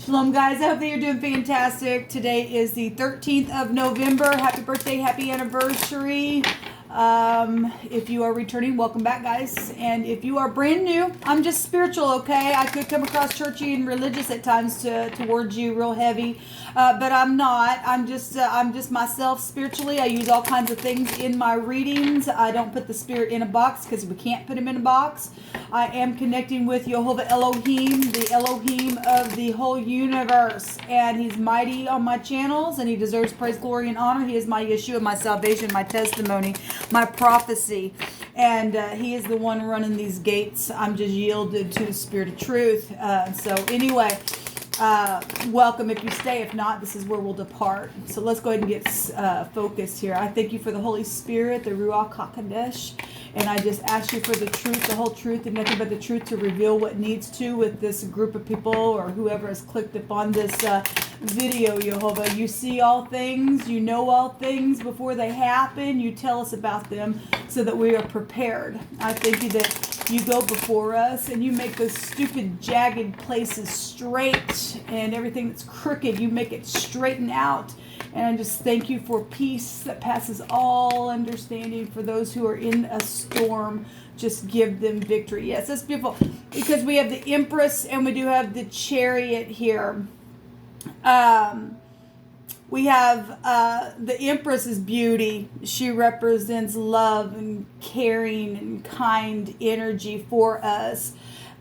Shalom, guys. I hope that you're doing fantastic. Today is the 13th of November. Happy birthday, happy anniversary. If you are returning, welcome back, guys. And if you are brand new, I'm just spiritual, okay? I could come across churchy and religious at times towards you, real heavy, but I'm not. I'm just myself spiritually. I use all kinds of things in my readings. I don't put the spirit in a box because we can't put him in a box. I am connecting with Jehovah Elohim, the Elohim of the whole universe, and he's mighty on my channels, and he deserves praise, glory, and honor. He is my Yeshua, my salvation, my testimony, my prophecy, and he is the one running these gates. I'm just yielded to the spirit of truth. So anyway, welcome if you stay. If not, this is where we'll depart. So let's go ahead and get focused here. I thank you for the Holy Spirit, the Ruach HaKodesh, and I just ask you for the truth, the whole truth, and nothing but the truth to reveal what needs to with this group of people or whoever has clicked upon this video, Jehovah. You see all things, you know all things before they happen. You tell us about them so that we are prepared. I thank you that you go before us and you make those stupid, jagged places straight, and everything that's crooked, you make it straighten out. And I just thank you for peace that passes all understanding. For those who are in a storm, just give them victory. Yes, that's beautiful, because we have the Empress and we do have the Chariot here. We have the Empress is beauty. She represents love and caring and kind energy for us.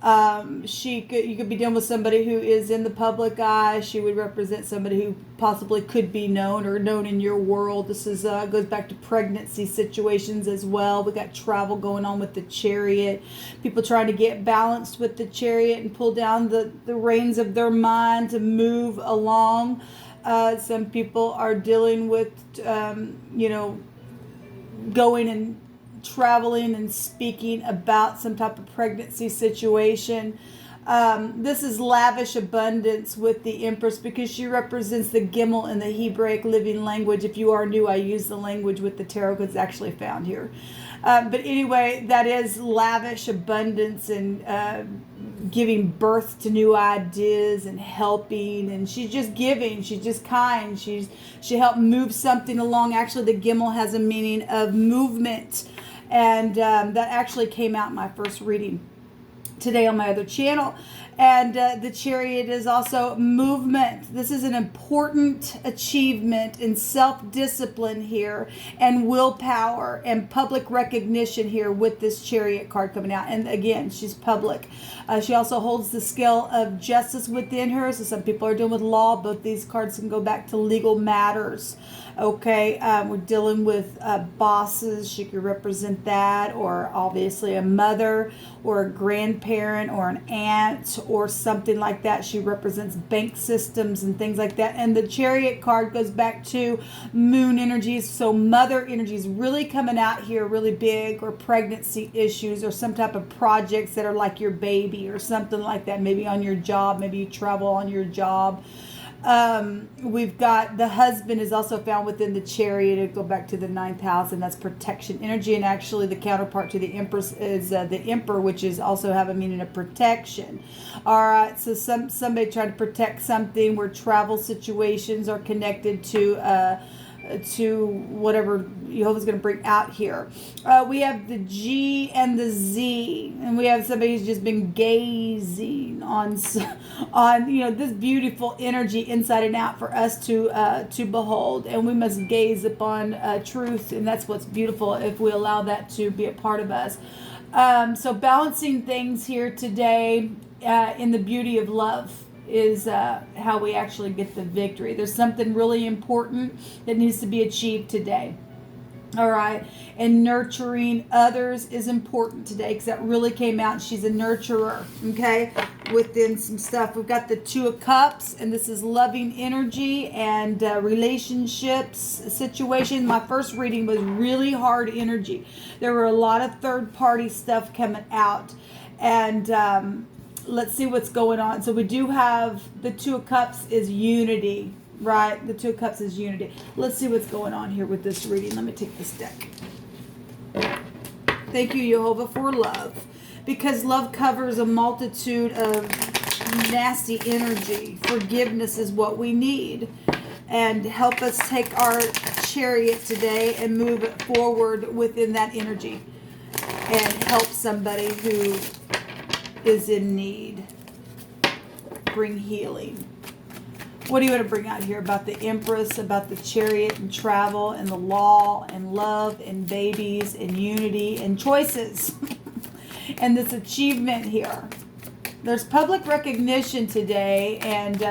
You could be dealing with somebody who is in the public eye. She would represent somebody who possibly could be known or known in your world. This is goes back to pregnancy situations as well. We got travel going on with the Chariot. People trying to get balanced with the Chariot and pull down the reins of their mind to move along. Some people are dealing with, going and traveling and speaking about some type of pregnancy situation. This is lavish abundance with the Empress because she represents the Gimel in the Hebraic living language. If you are new, I use the language with the tarot because it's actually found here. But anyway, that is lavish abundance and giving birth to new ideas and helping, and she's just giving. She's just kind. She helped move something along. Actually, the Gimel has a meaning of movement, and that actually came out in my first reading today on my other channel. And the Chariot is also movement. This is an important achievement in self-discipline here, and willpower and public recognition here with this Chariot card coming out. And again, she's public. She also holds the scale of justice within her. So some people are dealing with law. Both these cards can go back to legal matters. Okay, we're dealing with bosses. She could represent that, or obviously a mother or a grandparent or an aunt or something like that. She represents bank systems and things like that. And the Chariot card goes back to moon energies. So mother energies really coming out here really big, or pregnancy issues, or some type of projects that are like your baby or something like that. Maybe on your job, maybe you travel on your job. We've got the husband is also found within the Chariot. It go back to the 9th house, and that's protection energy. And actually the counterpart to the Empress is the Emperor, which is also have a meaning of protection. All right, so somebody trying to protect something where travel situations are connected to whatever Jehovah's going to bring out here. We have the G and the Z, and we have somebody who's just been gazing on this beautiful energy inside and out for us to behold, and we must gaze upon truth, and that's what's beautiful if we allow that to be a part of us. So balancing things here today in the beauty of love is how we actually get the victory. There's something really important that needs to be achieved today. All right. And nurturing others is important today, because that really came out. She's a nurturer, okay, within some stuff. We've got the Two of Cups, and this is loving energy and relationships situation. My first reading was really hard energy. There were a lot of third-party stuff coming out, and let's see what's going on. So we do have the Two of Cups is unity, right? The Two of Cups is unity. Let's see what's going on here with this reading. Let me take this deck. Thank you, Jehovah, for love, because love covers a multitude of nasty energy. Forgiveness is what we need. And help us take our chariot today and move it forward within that energy and help somebody who is in need. Bring healing. What do you want to bring out here about the Empress, about the chariot and travel and the law and love and babies and unity and choices and this achievement here? There's public recognition today, and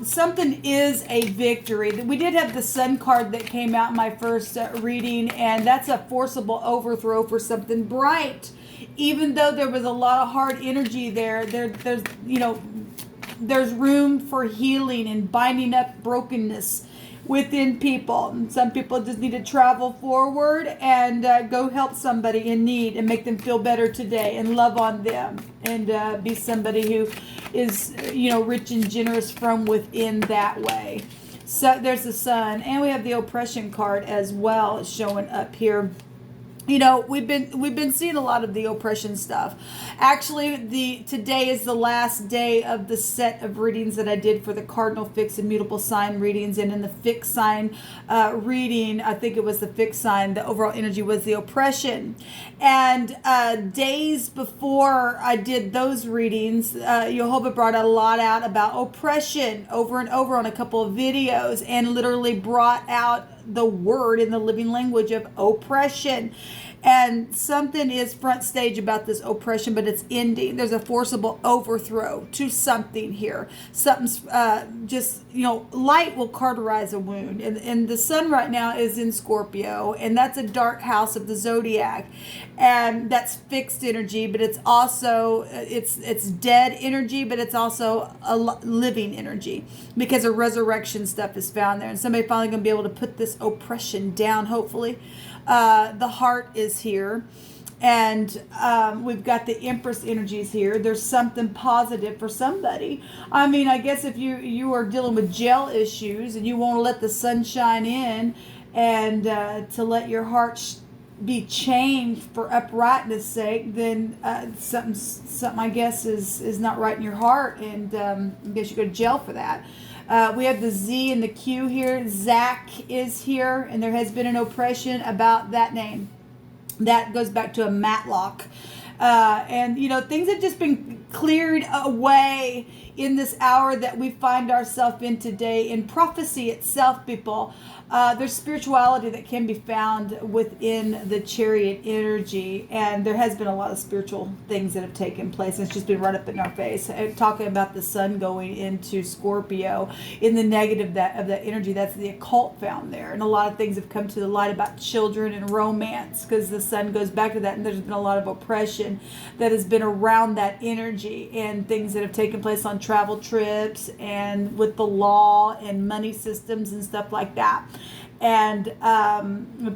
something is a victory. We did have the Sun card that came out in my first reading, and that's a forcible overthrow for something bright. Even though there was a lot of hard energy there's room for healing and binding up brokenness within people. Some people just need to travel forward and go help somebody in need and make them feel better today and love on them and be somebody who is, rich and generous from within that way. So there's the Sun, and we have the oppression card as well showing up here. We've been seeing a lot of the oppression stuff. Actually, today is the last day of the set of readings that I did for the cardinal fixed and mutable sign readings, and in the fixed sign reading, I think it was the fixed sign, the overall energy was the oppression. And days before I did those readings, Jehovah brought a lot out about oppression over and over on a couple of videos, and literally brought out the word in the living language of oppression. And something is front stage about this oppression, but it's ending. There's a forcible overthrow to something here. Something's light will cauterize a wound. And the Sun right now is in Scorpio, and that's a dark house of the zodiac. And that's fixed energy, but it's also, it's dead energy, but it's also a living energy because a resurrection stuff is found there. And somebody finally going to be able to put this oppression down, hopefully. The heart is here, and we've got the Empress energies here. There's something positive for somebody. I mean, I guess if you are dealing with jail issues and you want to let the sunshine in and to let your heart be changed for uprightness sake, then something I guess is not right in your heart, and I guess you go to jail for that. We have the Z and the Q here. Zach is here, and there has been an oppression about that name. That goes back to a Matlock. And things have just been cleared away in this hour that we find ourselves in today. In prophecy itself, people, there's spirituality that can be found within the chariot energy, and there has been a lot of spiritual things that have taken place, and it's just been right up in our face. Talking about the Sun going into Scorpio in the negative of that energy, that's the occult found there, and a lot of things have come to the light about children and romance because the Sun goes back to that, and there's been a lot of oppression that has been around that energy, and things that have taken place on travel trips and with the law and money systems and stuff like that. And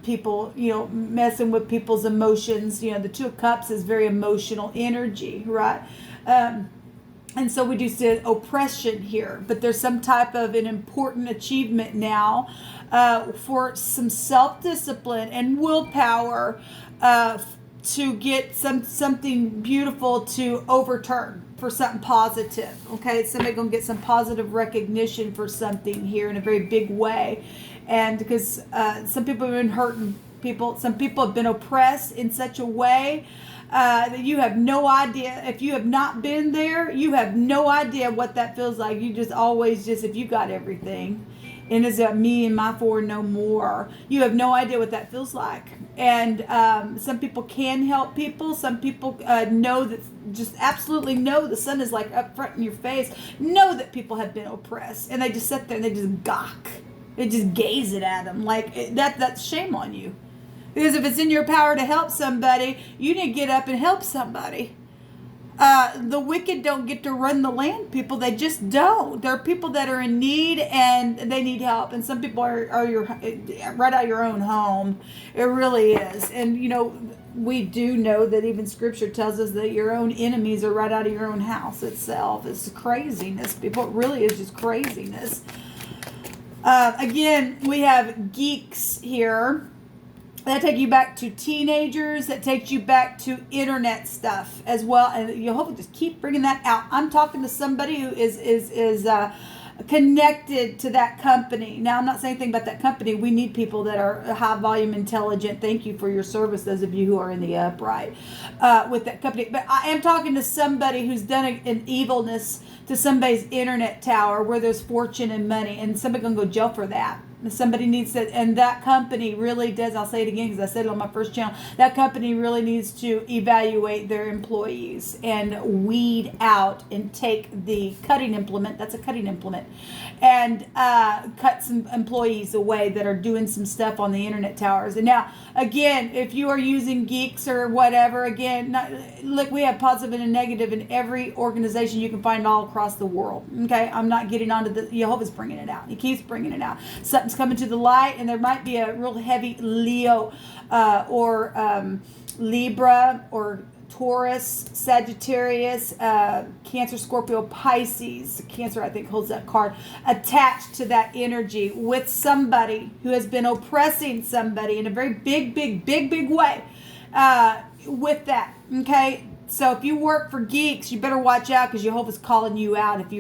people, messing with people's emotions. The Two of Cups is very emotional energy, right? And so we do see oppression here, but there's some type of an important achievement now for some self-discipline and willpower to get something beautiful to overturn for something positive. Okay, somebody gonna get some positive recognition for something here in a very big way. And because some people have been hurting people, some people have been oppressed in such a way that you have no idea. If you have not been there, you have no idea what that feels like. You just always if you got everything, and it's me and my four no more. You have no idea what that feels like. And some people can help people. Some people know that, just absolutely know, the Sun is like up front in your face, know that people have been oppressed, and they just sit there and they just gawk. They just gaze it at them like that's shame on you. Because if it's in your power to help somebody, you need to get up and help somebody. The wicked don't get to run the land, people. They just don't. There are people that are in need and they need help. And some people are right out of your own home. It really is. And, we do know that even Scripture tells us that your own enemies are right out of your own house itself. It's craziness, people. It really is just craziness. Again, we have geeks here. that take you back to teenagers. That takes you back to internet stuff as well. And you hopefully just keep bringing that out. I'm talking to somebody who is connected to that company. Now, I'm not saying anything about that company. We need people that are high volume, intelligent. Thank you for your service, those of you who are in the upright with that company. But I am talking to somebody who's done an evilness to somebody's internet tower where there's fortune and money, and somebody gonna go jail for that. Somebody needs to, and that company really does, I'll say it again because I said it on my first channel, that company really needs to evaluate their employees and weed out and take the cutting implement, that's a cutting implement, and cut some employees away that are doing some stuff on the internet towers. And now, again, if you are using geeks or whatever, again, look, we have positive and negative in every organization you can find all across the world. Okay, I'm not getting onto the, Jehovah's bringing it out. He keeps bringing it out. Something's coming to the light, and there might be a real heavy Leo or Libra or Taurus, Sagittarius, Cancer, Scorpio, Pisces. Cancer, I think, holds that card, attached to that energy with somebody who has been oppressing somebody in a very big way with that. Okay. So if you work for geeks, you better watch out because Jehovah's calling you out if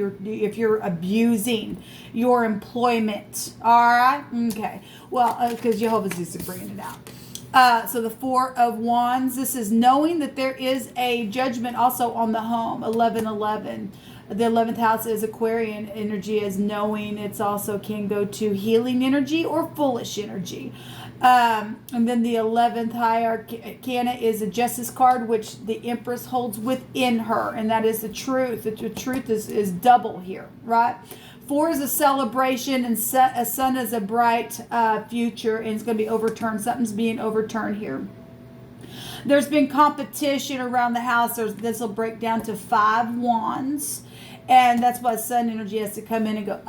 you're abusing your employment. All right? Okay. Well, because Jehovah's is bringing it out. So the Four of Wands, this is knowing that there is a judgment also on the home, 1111. The 11th house is Aquarian energy, as knowing. It's also can go to healing energy or foolish energy. And then the 11th high arcana is a justice card, which the Empress holds within her. And that is the truth. The truth is double here, right? 4 is a celebration, and a sun is a bright future, and it's going to be overturned. Something's being overturned here. There's been competition around the house. This will break down to 5 wands. And that's why sun energy has to come in and go,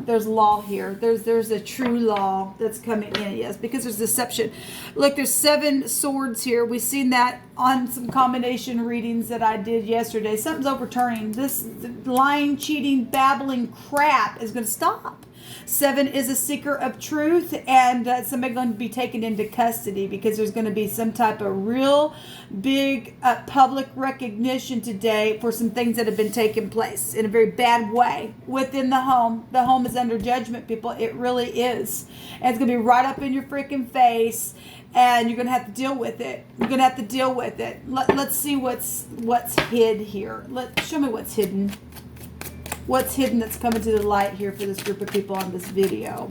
there's law here. There's a true law that's coming in, yes, because there's deception. Look, there's 7 swords here. We've seen that on some combination readings that I did yesterday. Something's overturning. This lying, cheating, babbling crap is going to stop. 7 is a seeker of truth, and somebody going to be taken into custody because there's going to be some type of real big public recognition today for some things that have been taking place in a very bad way within the home. The home is under judgment, people. It really is. And it's going to be right up in your freaking face, and you're going to have to deal with it. You're going to have to deal with it. Let's see what's hid here. Show me what's hidden. What's hidden that's coming to the light here for this group of people on this video.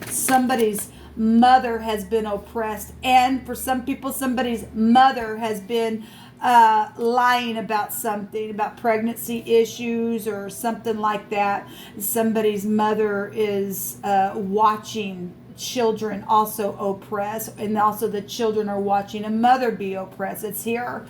Somebody's mother has been oppressed, and for some people, somebody's mother has been lying about something, about pregnancy issues or something like that. Somebody's mother is watching children also oppressed, and also the children are watching a mother be oppressed. It's here.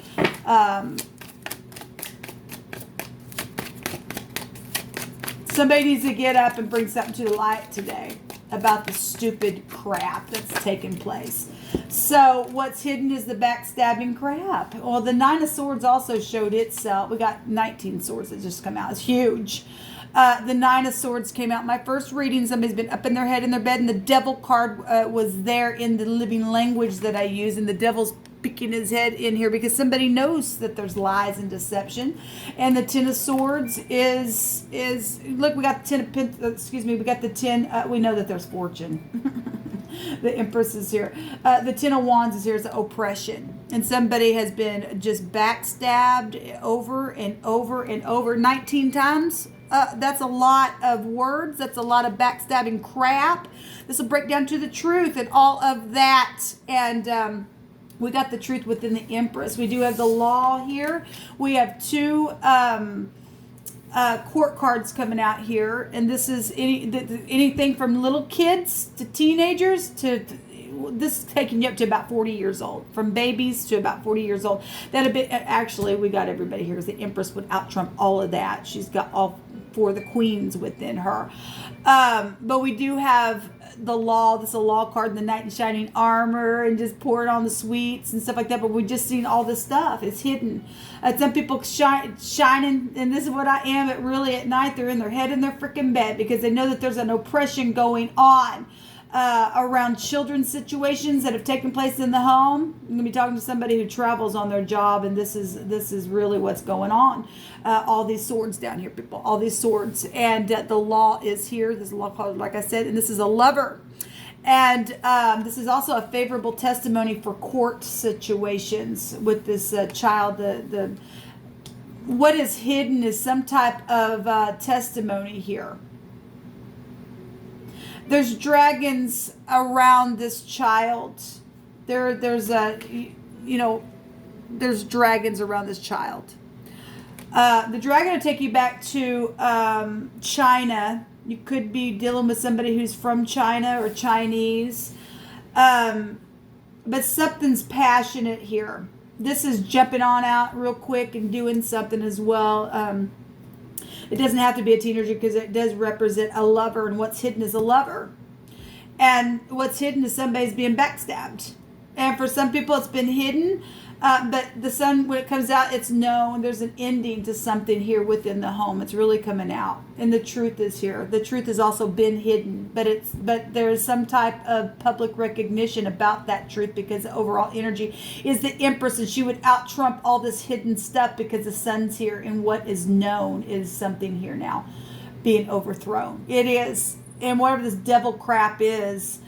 Somebody needs to get up and bring something to the light today about the stupid crap that's taking place. So what's hidden is the backstabbing crap. Well, the 9 of Swords also showed itself. We got 19 swords that just come out. It's huge. The 9 of Swords came out. My first reading, somebody's been up in their head in their bed, and the Devil card was there in the living language that I use, and the Devil's picking his head in here because somebody knows that there's lies and deception. And the 10 of Swords is look, we got the 10 of we got the 10, we know that there's fortune. The Empress is here. The 10 of Wands is here as oppression. And somebody has been just backstabbed over and over and over 19 times. That's a lot of words. That's a lot of backstabbing crap. This will break down to the truth and all of that. And we got the truth within the Empress. We do have the law here. We have 2 court cards coming out here. And this is anything from little kids to teenagers to... This is taking you up to about 40 years old. From babies to about 40 years old. Actually, we got everybody here because the Empress would out-trump all of that. She's got all 4 of the queens within her. But we do have the law. This is a law card, the knight in shining armor, and just pouring on the sweets and stuff like that. But we just seen all this stuff. It's hidden. Some people shining, and this is what I am, but really at night they're in their head in their freaking bed because they know that there's an oppression going on. around children's situations that have taken place in the home. I'm going to be talking to somebody who travels on their job, and this is really what's going on. All these swords down here, people. All these swords, and the law is here. This is a law called, like I said, and this is a lover. And this is also a favorable testimony for court situations with this child. The what is hidden is some type of testimony here. There's dragons around this child. There's dragons around this child. The dragon will take you back to China. You could be dealing with somebody who's from China or Chinese. But something's passionate here. This is jumping on out real quick and doing something as well. It doesn't have to be a teenager because it does represent a lover, and what's hidden is a lover. And what's hidden is somebody's being backstabbed. And for some people it's been hidden, but the sun, when it comes out, it's known. There's an ending to something here within the home. It's really coming out. And the truth is here. The truth has also been hidden, but there's some type of public recognition about that truth because the overall energy is the Empress, and she would out-trump all this hidden stuff because the sun's here, and what is known is something here now being overthrown. It is. And whatever this devil crap is,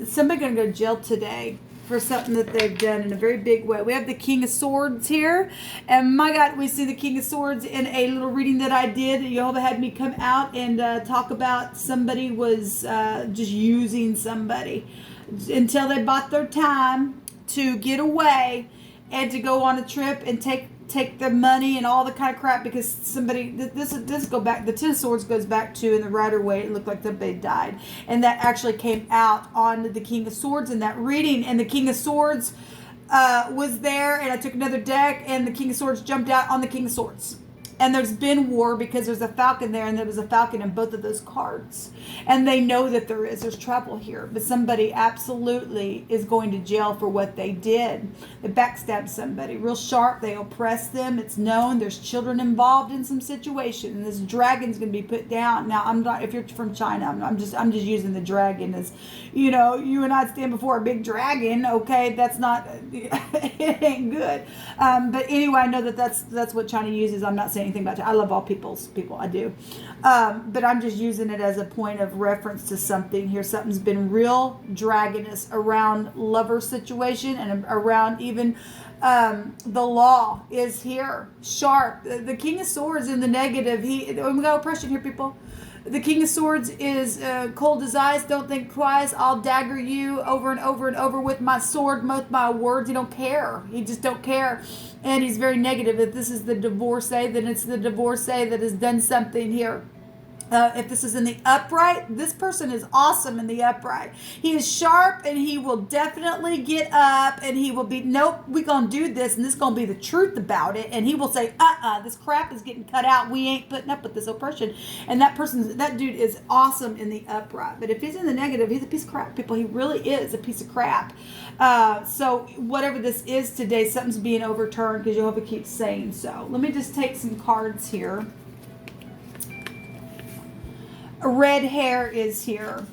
somebody going to go to jail today for something that they've done in a very big way. We have the King of Swords here. And my God, we see the King of Swords in a little reading that I did. Jehovah had me come out and talk about somebody was just using somebody until they bought their time to get away and to go on a trip and take their money and all the kind of crap because somebody, this go back, the Ten of Swords goes back to, in the Rider-Waite, it looked like somebody died. And that actually came out on the King of Swords in that reading. And the King of Swords was there, and I took another deck, and the King of Swords jumped out on the King of Swords. And there's been war because there's a falcon there, and there was a falcon in both of those cards. And they know that there's trouble here. But somebody absolutely is going to jail for what they did. They backstabbed somebody real sharp. They oppressed them. It's known. There's children involved in some situation. And this dragon's going to be put down. Now, I'm not, if you're from China, I'm just using the dragon as, you and I stand before a big dragon. Okay, that's not, it ain't good. But anyway, I know that's what China uses. I'm not saying anything about it. I love all people, I do. But I'm just using it as a point of reference to something here. Something's been real dragonous around lover situation and around even the law is here. Sharp. The King of Swords in the negative. We got oppression here, people. The King of Swords is cold as ice. Don't think twice. I'll dagger you over and over and over with my sword, with my words. He don't care. He just don't care. And he's very negative. If this is the divorcee, then it's the divorcee that has done something here. If this is in the upright, this person is awesome in the upright. He is sharp, and he will definitely get up, and he will be, nope, we're going to do this, and this is going to be the truth about it. And he will say, this crap is getting cut out. We ain't putting up with this oppression. And that dude is awesome in the upright. But if he's in the negative, he's a piece of crap, people. He really is a piece of crap. So whatever this is today, something's being overturned because Jehovah keeps saying so. Let me just take some cards here. Red hair is here,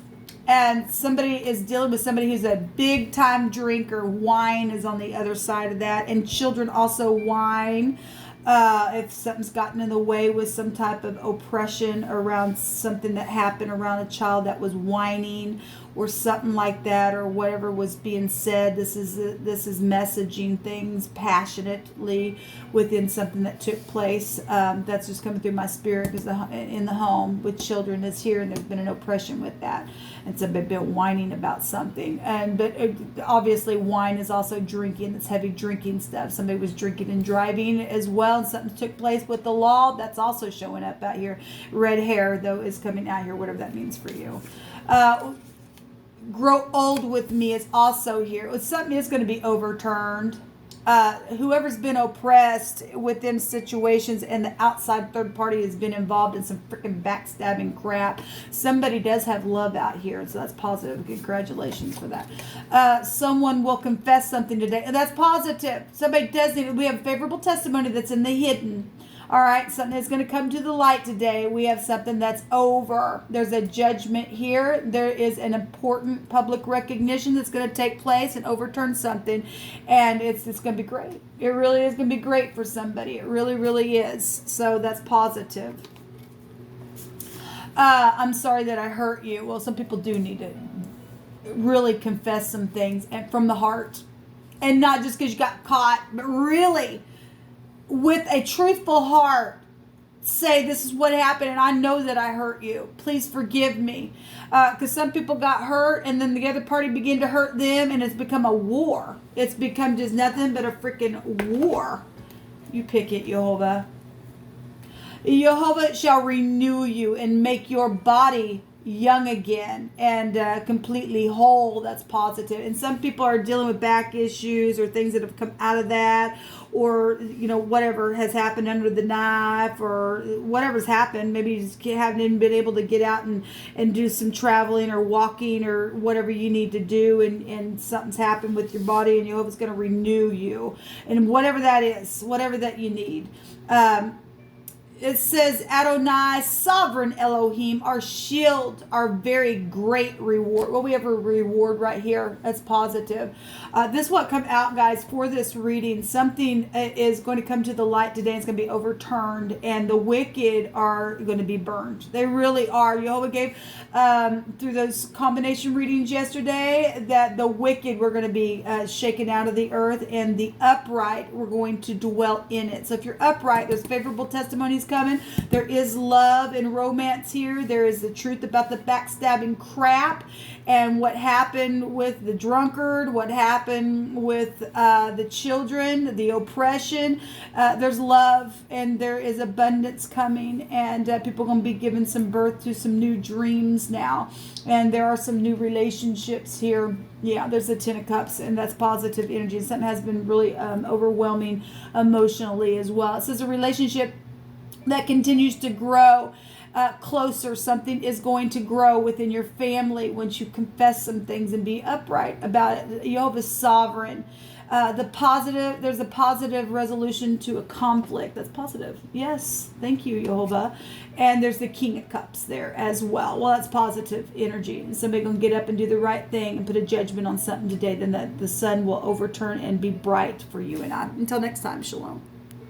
and somebody is dealing with somebody who's a big time drinker. Wine is on the other side of that, and children also whine. If something's gotten in the way with some type of oppression around something that happened around a child that was whining or something like that, or whatever was being said. This is messaging things passionately within something that took place. That's just coming through my spirit because in the home with children is here, and there's been an oppression with that, and somebody been whining about something. But obviously wine is also drinking. It's heavy drinking stuff. Somebody was drinking and driving as well, and something took place with the law. That's also showing up out here. Red hair though is coming out here, whatever that means for you. Grow old with me is also here. Something is going to be overturned. Whoever's been oppressed within situations and the outside third party has been involved in some freaking backstabbing crap. Somebody does have love out here, so that's positive. Congratulations for that. Someone will confess something today, and that's positive. Somebody does need. We have favorable testimony that's in the hidden. All right, something is going to come to the light today. We have something that's over. There's a judgment here. There is an important public recognition that's going to take place and overturn something, and it's going to be great. It really is going to be great for somebody. It really, really is. So that's positive. I'm sorry that I hurt you. Well, some people do need to really confess some things and from the heart, and not just because you got caught, but really with a truthful heart, say this is what happened and I know that I hurt you. Please forgive me. Because some people got hurt and then the other party began to hurt them, and it's become a war. It's become just nothing but a freaking war. You pick it, Jehovah. Jehovah shall renew you and make your body young again and completely whole. That's positive. And some people are dealing with back issues or things that have come out of that, or whatever has happened under the knife, or whatever's happened. Maybe you just haven't even been able to get out and do some traveling or walking or whatever you need to do, and something's happened with your body, and Jehovah's going to renew you, and whatever that is, whatever that you need. It says, Adonai, sovereign Elohim, our shield, our very great reward. Well, we have a reward right here. That's positive. This what come out, guys, for this reading. Something is going to come to the light today. It's going to be overturned, and the wicked are going to be burned. They really are. Jehovah gave, through those combination readings yesterday, that the wicked were going to be shaken out of the earth, and the upright were going to dwell in it. So if you're upright, there's favorable testimonies coming. There is love and romance here. There is the truth about the backstabbing crap and what happened with the drunkard, what happened with the children, the oppression. There's love, and there is abundance coming, and people are going to be given some birth to some new dreams now, and there are some new relationships here. Yeah, there's the Ten of Cups, and that's positive energy. Something has been really overwhelming emotionally as well. It says a relationship that continues to grow closer. Something is going to grow within your family once you confess some things and be upright about it. Jehovah's sovereign. There's a positive resolution to a conflict. That's positive. Yes, thank you, Jehovah. And there's the King of Cups there as well. Well, that's positive energy. And somebody going to get up and do the right thing and put a judgment on something today. Then the sun will overturn and be bright for you and I. Until next time, shalom.